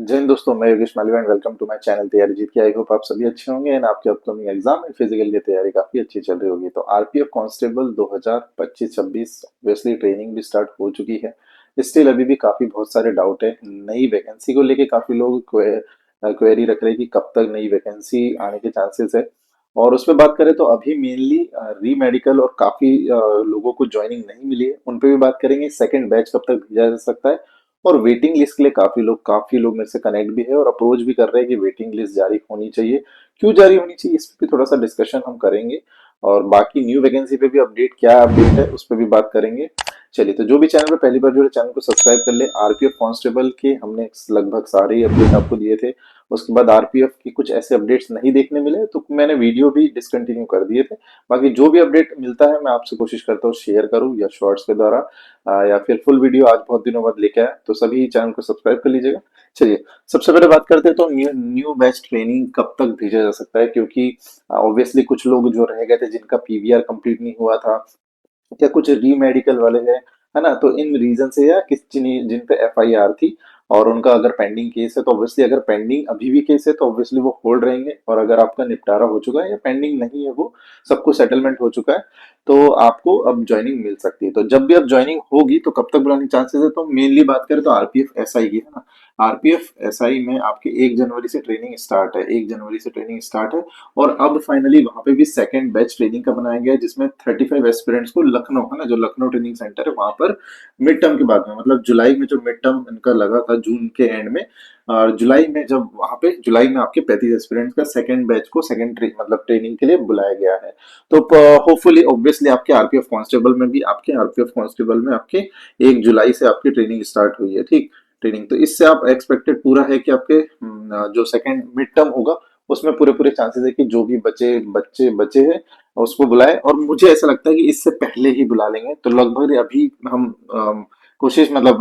जय हिंद दोस्तों, मैं Yogesh Malviya and welcome to my channel Taiyari Jeet के। आई होप आप सभी अच्छे होंगे एंड आपके अपकमिंग एग्जाम एंड फिजिकल की तैयारी काफी अच्छी चल रही होगी। तो आरपीएफ कांस्टेबल 2025-26 ऑब्वियसली ट्रेनिंग भी स्टार्ट हो चुकी है। स्टिल अभी भी काफी बहुत सारे डाउट है। नई वैकेंसी को लेके काफी लोग क्वेरी रख रहे हैं कि कब तक नई वैकेंसी आने के चांसेस है। और उसमें बात करें तो अभी मेनली री मेडिकल और काफी लोगों को ज्वाइनिंग नहीं मिली है, उन पे भी बात करेंगे। सेकंड बैच कब तक भेजा जा सकता है और वेटिंग लिस्ट के लिए काफी लोग मेरे से कनेक्ट भी है और अप्रोच भी कर रहे हैं कि वेटिंग लिस्ट जारी होनी चाहिए। क्यों जारी होनी चाहिए, इस पे भी थोड़ा सा डिस्कशन हम करेंगे। और बाकी न्यू वैकेंसी पे भी अपडेट, क्या अपडेट है उस पर भी बात करेंगे। चलिए, तो जो भी चैनल पे पहली बार जुड़े चैनल को सब्सक्राइब कर ले। आरपीएफ कांस्टेबल के हमने लगभग सारे ही अपडेट आपको दिए थे। उसके बाद आरपीएफ की कुछ ऐसे अपडेट्स नहीं देखने मिले तो मैंने वीडियो भी डिसकंटिन्यू कर दिए थे। बाकी जो भी अपडेट मिलता है मैं आपसे कोशिश करता हूँ शेयर करूँ, या शॉर्ट्स के द्वारा या फिर फुल वीडियो आज बहुत दिनों बाद लेके आया, तो सभी चैनल को सब्सक्राइब कर लीजिएगा। चलिए, सबसे पहले बात करते हैं तो न्यू न्यू बैच ट्रेनिंग कब तक भेजा जा सकता है, क्योंकि ऑब्वियसली कुछ लोग जो रह गए थे जिनका पीवीआर कंप्लीट नहीं हुआ था, या कुछ री मेडिकल वाले हैं, है ना। तो इन रीजन से, या किस जिन पे एफआईआर थी और उनका अगर पेंडिंग केस है, तो ऑब्वियसली अगर पेंडिंग अभी भी केस है तो ऑब्वियसली वो होल्ड रहेंगे। और अगर आपका निपटारा हो चुका है या पेंडिंग नहीं है, वो सब कुछ सेटलमेंट हो चुका है, तो आपको अब ज्वाइनिंग मिल सकती है। तो जब भी अब ज्वाइनिंग होगी तो कब तक बुलाने के चांसेस है, तो मेनली बात करें तो आरपीएफ एसआई की, है ना। आरपीएफ एसआई में आपके 1 जनवरी से ट्रेनिंग स्टार्ट है, 1 जनवरी से ट्रेनिंग स्टार्ट है। और अब फाइनली वहां पे भी सेकंड बैच ट्रेनिंग का बनाया गया है, जिसमें 35 एस्पिरेंट्स को लखनऊ, है ना, जो लखनऊ ट्रेनिंग सेंटर है वहां पर मिड टर्म के बाद में, मतलब जुलाई में जो मिड टर्म इनका लगा था जून के एंड में, और जुलाई में जब वहां पे जुलाई में आपके 35 एस्पिरेंट्स का सेकंड बैच को मतलब ट्रेनिंग के लिए बुलाया गया है। तो होपफुली ऑब्वियसली आपके आरपीएफ कांस्टेबल में भी, आपके आरपीएफ कांस्टेबल में आपके 1 जुलाई से आपकी ट्रेनिंग स्टार्ट हुई है, ठीक। ट्रेनिंग तो इससे आप एक्सपेक्टेड पूरा है कि आपके जो सेकंड मिड टर्म होगा उसमें पूरे पूरे चांसेस है कि जो भी बचे बच्चे बचे हैं उसको बुलाए। और मुझे ऐसा लगता है कि इससे पहले ही बुला लेंगे, तो लगभग अभी हम कोशिश, मतलब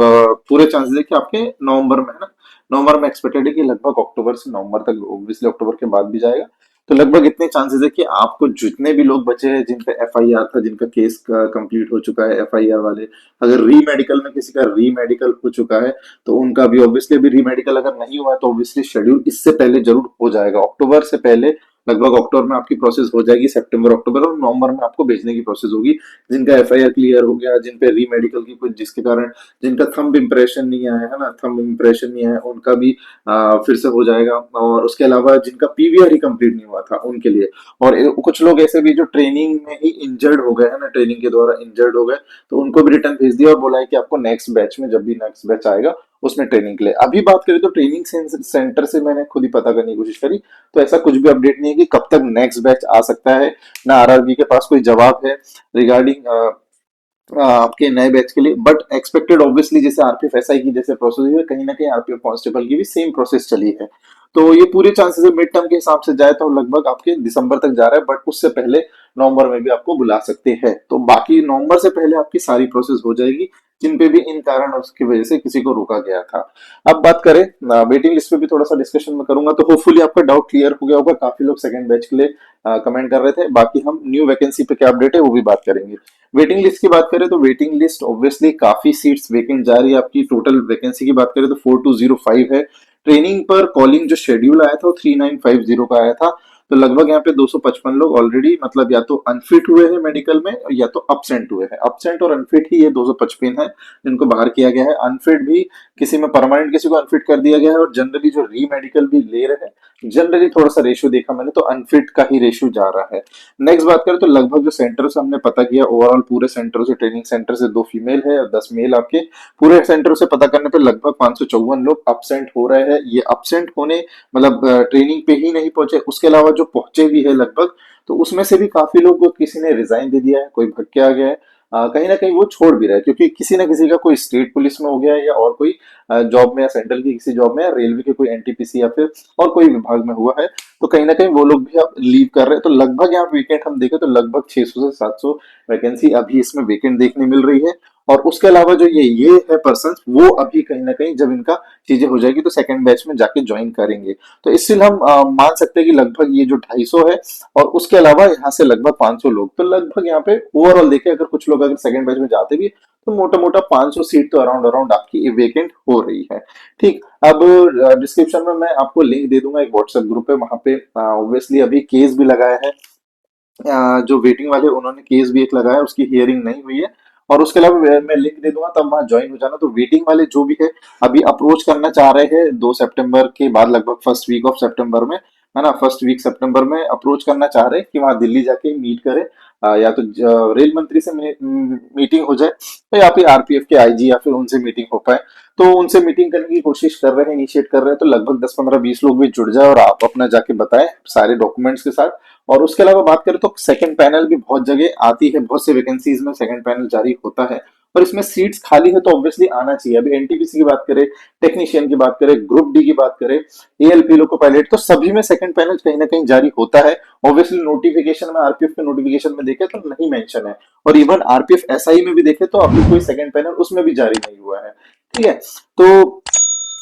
पूरे चांसेस है कि आपके नवंबर में, है ना। नवंबर में एक्सपेक्टेड है कि लगभग अक्टूबर से नवंबर तक, ऑब्वियसली अक्टूबर के बाद भी जाएगा। तो लगभग इतने चांसेस है कि आपको जितने भी लोग बचे हैं जिन पे एफआईआर था, जिनका केस कंप्लीट हो चुका है, एफआईआर वाले, अगर री मेडिकल में किसी का री मेडिकल हो चुका है तो उनका भी ऑब्वियसली अभी री मेडिकल अगर नहीं हुआ है तो ऑब्वियसली शेड्यूल इससे पहले जरूर हो जाएगा, अक्टूबर से पहले। लगभग अक्टूबर में आपकी प्रोसेस हो जाएगी, सितंबर अक्टूबर, और नवंबर में आपको भेजने की प्रोसेस होगी। जिनका एफआईआर क्लियर हो गया, जिन पे री मेडिकल की कुछ जिसके कारण जिनका थंब इम्प्रेशन नहीं आया, है ना, थंब इम्प्रेशन नहीं आया, उनका भी फिर से हो जाएगा। और उसके अलावा जिनका पीवीआर ही कंप्लीट नहीं हुआ था उनके लिए। और कुछ लोग ऐसे भी जो ट्रेनिंग में ही इंजर्ड हो गए, है ना, ट्रेनिंग के द्वारा इंजर्ड हो गए, तो उनको भी रिटर्न भेज दिया और बोला है कि आपको नेक्स्ट बैच में, जब भी नेक्स्ट बैच आएगा उसमें ट्रेनिंग के लिए। अभी बात करें तो ट्रेनिंग सेंटर से मैंने खुद ही पता करने की कोशिश करी, तो ऐसा कुछ भी अपडेट नहीं है कि कब तक नेक्स्ट बैच आ सकता है। ना आरआरबी के पास कोई जवाब है रिगार्डिंग आपके नए बैच के लिए। बट एक्सपेक्टेड ऑब्वियसली, जैसे आरपीएफ एसआई की जैसे प्रोसेस हुई है, कहीं ना कहीं आरपीएफ कांस्टेबल की भी सेम प्रोसेस चली है। तो ये पूरे चांसेस है मिड टर्म के हिसाब से जाए तो लगभग आपके दिसंबर तक जा रहा है, बट उससे पहले नवंबर में भी आपको बुला सकते हैं। तो बाकी नवंबर से पहले आपकी सारी प्रोसेस हो जाएगी, जिन पे भी इन कारण उसकी वजह से किसी को रोका गया था। अब बात करें वेटिंग लिस्ट पे भी थोड़ा सा डिस्कशन में करूंगा, तो होपफुली आपका डाउट क्लियर हो गया होगा। काफी लोग सेकंड बैच के लिए कमेंट कर रहे थे। बाकी हम न्यू वैकेंसी पे क्या अपडेट है वो भी बात करेंगे। वेटिंग लिस्ट की बात करें तो वेटिंग लिस्ट ऑब्वियसली काफी सीट्स वेकेंट जा रही है। आपकी टोटल वैकेंसी की बात करें तो 4205 है। ट्रेनिंग पर कॉलिंग जो शेड्यूल आया था वो 3950 का आया था। तो लगभग यहाँ पे 255 लोग ऑलरेडी, मतलब या तो अनफिट हुए हैं मेडिकल में, या तो अपसेंट हुए हैं। अपसेंट और अनफिट ही ये 255 है जिनको बाहर किया गया है। अनफिट भी किसी में परमानेंट, किसी को अनफिट कर दिया गया है। और जनरली जो री मेडिकल भी ले रहे हैं, जनरली थोड़ा सा रेशियो देखा मैंने तो अनफिट का ही रेशियो जा रहा है। नेक्स्ट बात करें तो लगभग जो सेंटर से हमने पता किया, ओवरऑल पूरे सेंटरों से, ट्रेनिंग सेंटर से 2 फीमेल है और 10 मेल। आपके पूरे सेंटर से पता करने पे लगभग 554 लोग अपसेंट हो रहे हैं। ये अपसेंट होने, मतलब ट्रेनिंग पे ही नहीं पहुंचे, उसके अलावा जो पहुंचे भी है लगभग, तो उसमें से भी काफी लोग, किसी ने रिजाइन दे दिया है, कोई भग के आ गया है, कहीं ना कहीं वो छोड़ भी रहा है, क्योंकि किसी ना किसी का कोई स्टेट पुलिस में हो गया है, या और कोई जॉब में, या सेंट्रल की किसी जॉब में, या रेलवे के कोई एनटीपीसी, या फिर और कोई विभाग में हुआ है। तो कहीं ना कहीं वो लोग भी अब लीव कर रहे हैं। तो लगभग यहाँ वेकेंट हम देखें तो लगभग 600 से 700 वैकेंसी अभी इसमें वेकेंट देखने मिल रही है। और उसके अलावा जो ये है पर्सन, वो अभी कहीं ना कहीं जब इनका चीजें हो जाएगी तो सेकंड बैच में जाके ज्वाइन करेंगे। तो इससे हम मान सकते हैं कि लगभग ये जो 250 है, और उसके अलावा यहाँ से लगभग 500 लोग, तो लगभग यहाँ पे ओवरऑल देखें अगर कुछ लोग अगर सेकंड बैच में जाते भी तो मोटा मोटा 500 सीट तो अराउंड अराउंड आपकी वेकेंट हो रही है। ठीक, अब डिस्क्रिप्शन में मैं आपको लिंक दे दूंगा, एक व्हाट्सएप ग्रुप है, वहां पे ऑब्वियसली अभी केस भी लगाया है। जो वेटिंग वाले उन्होंने केस भी एक लगाया, उसकी हियरिंग नहीं हुई है। और उसके अलावा मैं लिंक दे दूंगा, तब वहां ज्वाइन हो जाना। तो वेटिंग वाले जो भी है अभी अप्रोच करना चाह रहे हैं 2 सितंबर के बाद, लगभग फर्स्ट वीक ऑफ सितंबर में, है ना, फर्स्ट वीक सितंबर में अप्रोच करना चाह रहे हैं कि वहां दिल्ली जाके मीट करें। या तो रेल मंत्री से मीटिंग हो जाए, तो या फिर आरपीएफ के आईजी या फिर उनसे मीटिंग हो पाए। तो उनसे मीटिंग करने की कोशिश कर रहे हैं, इनिशिएट कर रहे हैं। तो लगभग 10 15 20 लोग भी जुड़ जाए और आप अपना जाके बताएं सारे डॉक्यूमेंट्स के साथ। और उसके अलावा बात करें तो सेकंड पैनल भी बहुत जगह आती है, बहुत से वैकेंसीज में सेकंड पैनल जारी होता है। और इसमें सीट्स खाली है तो ऑब्वियसली आना चाहिए। अभी एनटीपीसी की बात करें, टेक्नीशियन की बात करें, ग्रुप डी की बात करें, एएलपी लोको पायलट, तो सभी में सेकंड पैनल कहीं ना कहीं जारी होता है। ऑब्वियसली नोटिफिकेशन में, आरपीएफ के नोटिफिकेशन में देखे तो नहीं मेंशन है। और इवन आरपीएफ एसआई में भी देखे तो अभी कोई सेकंड पैनल उसमें भी जारी नहीं हुआ है। ठीक है, तो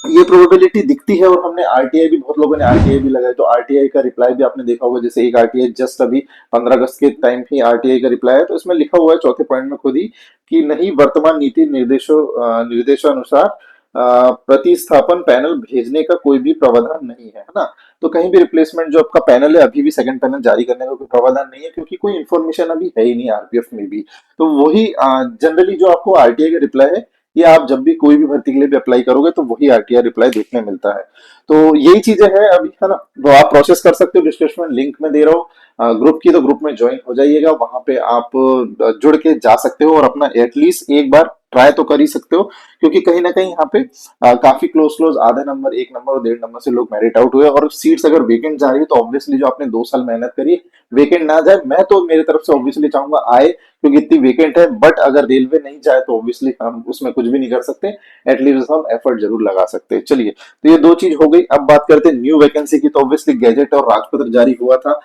ये प्रोबेबिलिटी दिखती है। और हमने आरटीआई भी, बहुत लोगों ने आरटीआई भी लगाया, तो आरटीआई का रिप्लाई भी आपने देखा होगा। जैसे एक आरटीआई जस्ट अभी 15 अगस्त के टाइम ही आरटीआई का रिप्लाई है, तो इसमें लिखा हुआ है चौथे पॉइंट में खुद ही कि नहीं, वर्तमान नीति निर्देशों अनुसार प्रतिस्थापन पैनल भेजने का कोई भी प्रावधान नहीं है ना। तो कहीं भी रिप्लेसमेंट जो आपका पैनल है, अभी भी सेकंड पैनल जारी करने का कोई प्रावधान नहीं है, क्योंकि कोई इन्फॉर्मेशन अभी है ही नहीं आरपीएफ में भी। तो वही जनरली जो आपको आरटीआई का रिप्लाई है, ये आप जब भी कोई भी भर्ती के लिए भी अप्लाई करोगे तो वही आरटीआर रिप्लाई देखने मिलता है। तो यही चीजें हैं अभी, है ना। तो आप प्रोसेस कर सकते हो, डिस्क्रिप्शन में लिंक में दे रहा हूँ ग्रुप की, तो ग्रुप में ज्वाइन हो जाइएगा। वहां पे आप जुड़ के जा सकते हो और अपना एटलीस्ट एक बार ट्राई तो कर ही सकते हो। क्योंकि कहीं ना कहीं यहाँ पे काफी क्लोज क्लोज आधे नंबर, 1 नंबर और 1.5 नंबर से लोग मेरिट आउट हुए। और सीट्स अगर वेकेंट जा रही है तो ऑब्वियसली जो आपने 2 साल मेहनत करी, वेकेंट ना जाए। मैं तो मेरी तरफ से ऑब्वियसली चाहूंगा आए, क्योंकि इतनी वेकेंट है। बट अगर रेलवे नहीं जाए तो ऑब्वियसली हम उसमें कुछ भी नहीं कर सकते, एटलीस्ट हम एफर्ट जरूर लगा सकते हैं। चलिए, तो ये 2 चीज हो गई। अब बात करते हैं न्यू वैकेंसी की। तो ऑब्वियसली गैजेट और राजपत्र जारी हुआ था,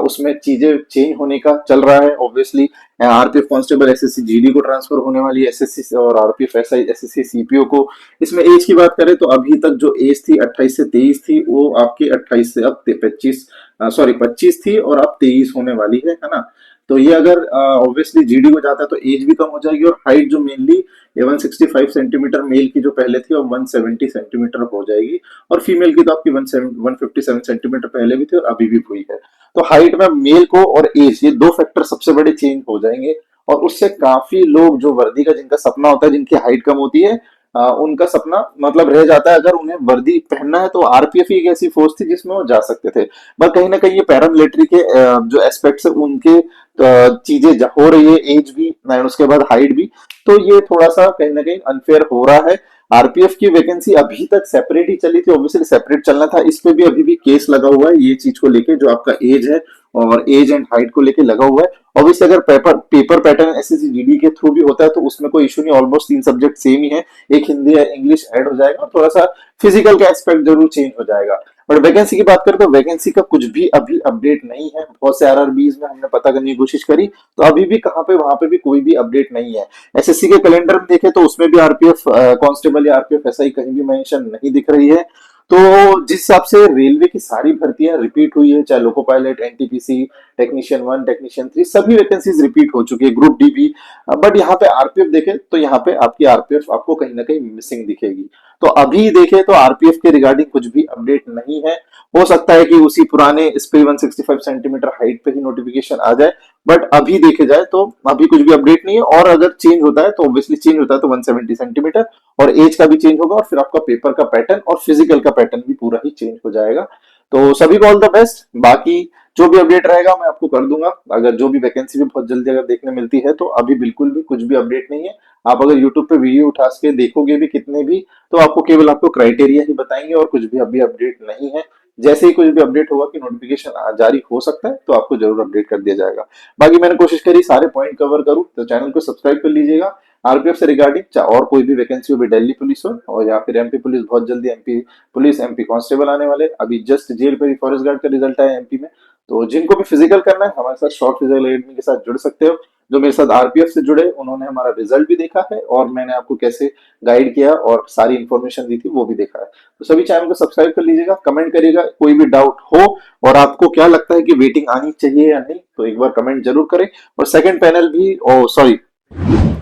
उसमें चीजें चेंज होने का चल रहा है। Obviously RPF constable SSC GD को ट्रांसफर होने वाली है, एसएससी और आरपीएफ एसआई एसएससी सीपीओ को। इसमें एज की बात करें तो अभी तक जो एज थी 28 से 23 थी, वो आपकी 28 से अब 25, सॉरी 25 थी, और अब 23 होने वाली है ना। तो ये अगर ऑब्वियसली जीडी को जाता है तो एज भी कम हो जाएगी, और हाइट जो मेनली 165 सेंटीमीटर मेल की जो पहले थी, और 170 सेंटीमीटर हो जाएगी। और फीमेल की तो आपकी 157 सेंटीमीटर पहले भी थी और अभी भी हुई है। तो हाइट में मेल को और एज, ये 2 फैक्टर सबसे बड़े चेंज हो जाएंगे। और उससे काफी लोग जो वर्दी का जिनका सपना होता है, जिनकी हाइट कम होती है, उनका सपना मतलब रह जाता है। अगर उन्हें वर्दी पहनना है तो आरपीएफ ही एक ऐसी फोर्स थी जिसमें वो जा सकते थे। पर कहीं ना कहीं ये पैरामिलिट्री के जो एस्पेक्ट्स है उनके चीजें हो रही है, एज भी एंड उसके बाद हाइट भी। तो ये थोड़ा सा कहीं ना कहीं अनफेयर हो रहा है। आरपीएफ की वैकेंसी अभी तक सेपरेट ही चली थी, ऑब्वियसली सेपरेट चलना था। इस पे भी अभी भी केस लगा हुआ है ये चीज को लेके, जो आपका एज है और एज एंड हाइट को लेके लगा हुआ है। ऑब्वियसली अगर पेपर पैटर्न एसएससी जीडी के थ्रू भी होता है तो उसमें कोई इशू नहीं, ऑलमोस्ट 3 सब्जेक्ट सेम ही है। एक हिंदी या इंग्लिश ऐड हो जाएगा, और थोड़ा सा फिजिकल का एस्पेक्ट जरूर चेंज हो जाएगा। बट वैकेंसी की बात करें तो वैकेंसी का कुछ भी अभी अपडेट नहीं है। बहुत से आरआरबीज में हमने पता करने की कोशिश करी, तो अभी भी कहाँ पे, वहां पे भी कोई भी अपडेट नहीं है। एसएससी के कैलेंडर में देखे तो उसमें भी आरपीएफ कांस्टेबल या आरपीएफ एसआई कहीं भी मेंशन नहीं दिख रही है। तो जिस हिसाब से रेलवे की सारी भर्तियां रिपीट हुई है, चाहे loco pilot, NTPC, technician 1, technician 3, सभी वैकेंसीज रिपीट हो चुकी है, ग्रुप डी भी। बट यहाँ पे आरपीएफ देखे तो यहाँ पे आपकी आरपीएफ आपको कहीं ना कहीं मिसिंग दिखेगी। तो अभी देखे तो आरपीएफ के रिगार्डिंग कुछ भी अपडेट नहीं है। हो सकता है कि उसी पुराने इस पे 165 सेंटीमीटर हाइट पे ही नोटिफिकेशन आ जाए। बट अभी देखे जाए तो अभी कुछ भी अपडेट नहीं है। और अगर चेंज होता है तो ऑब्वियसली चेंज होता है तो 170 सेंटीमीटर, और एज का भी चेंज होगा, और फिर आपका पेपर का पैटर्न और फिजिकल का पैटर्न भी पूरा ही चेंज हो जाएगा। तो सभी को ऑल द बेस्ट। बाकी जो भी अपडेट रहेगा मैं आपको कर दूंगा। अगर जो भी वैकेंसी भी बहुत जल्दी अगर देखने मिलती है, तो अभी बिल्कुल भी कुछ भी अपडेट नहीं है। आप अगर यूट्यूब पे वीडियो उठा के देखोगे भी कितने भी, तो आपको केवल आपको क्राइटेरिया ही बताएंगे, और कुछ भी अभी अपडेट नहीं है। जैसे ही कुछ भी अपडेट होगा कि नोटिफिकेशन जारी हो सकता है, तो आपको जरूर अपडेट कर दिया जाएगा। बाकी मैंने कोशिश करी सारे पॉइंट कवर करूं, तो चैनल को सब्सक्राइब कर लीजिएगा। आरपीएफ से रिगार्डिंग चाहे और कोई भी वैकेंसी हो, भी दिल्ली पुलिस हो और या फिर एमपी पुलिस, बहुत जल्दी एमपी पुलिस, एमपी कांस्टेबल आने वाले। अभी जस्ट जेल पे फॉरेस्ट गार्ड का रिजल्ट आया एमपी में। तो जिनको भी फिजिकल करना है हमारे साथ शॉर्ट फिजिकल एकेडमी के साथ जुड़ सकते हो। जो मेरे साथ आरपीएफ से जुड़े उन्होंने हमारा रिजल्ट भी देखा है और मैंने आपको कैसे गाइड किया और सारी इन्फॉर्मेशन दी थी वो भी देखा है। तो सभी चैनल को सब्सक्राइब कर लीजिएगा, कमेंट करिएगा कोई भी डाउट हो और आपको क्या लगता है कि वेटिंग आनी चाहिए या नहीं, तो एक बार कमेंट जरूर करें। और सेकंड पैनल भी, ओ सॉरी,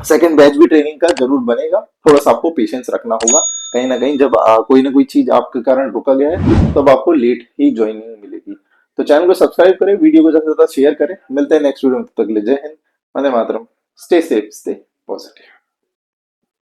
सेकंड बैच भी ट्रेनिंग का जरूर बनेगा। थोड़ा सा आपको पेशेंस रखना होगा, कहीं ना कहीं जब कोई ना कोई चीज आपके कारण रुका गया है तब आपको लेट ही ज्वाइनिंग मिलेगी। तो चैनल को सब्सक्राइब करें, वीडियो को ज्यादा से ज्यादा शेयर करें। मिलते हैं नेक्स्ट वीडियो में, तब तक के लिए जय Hind, Vande Mataram, stay safe, stay positive.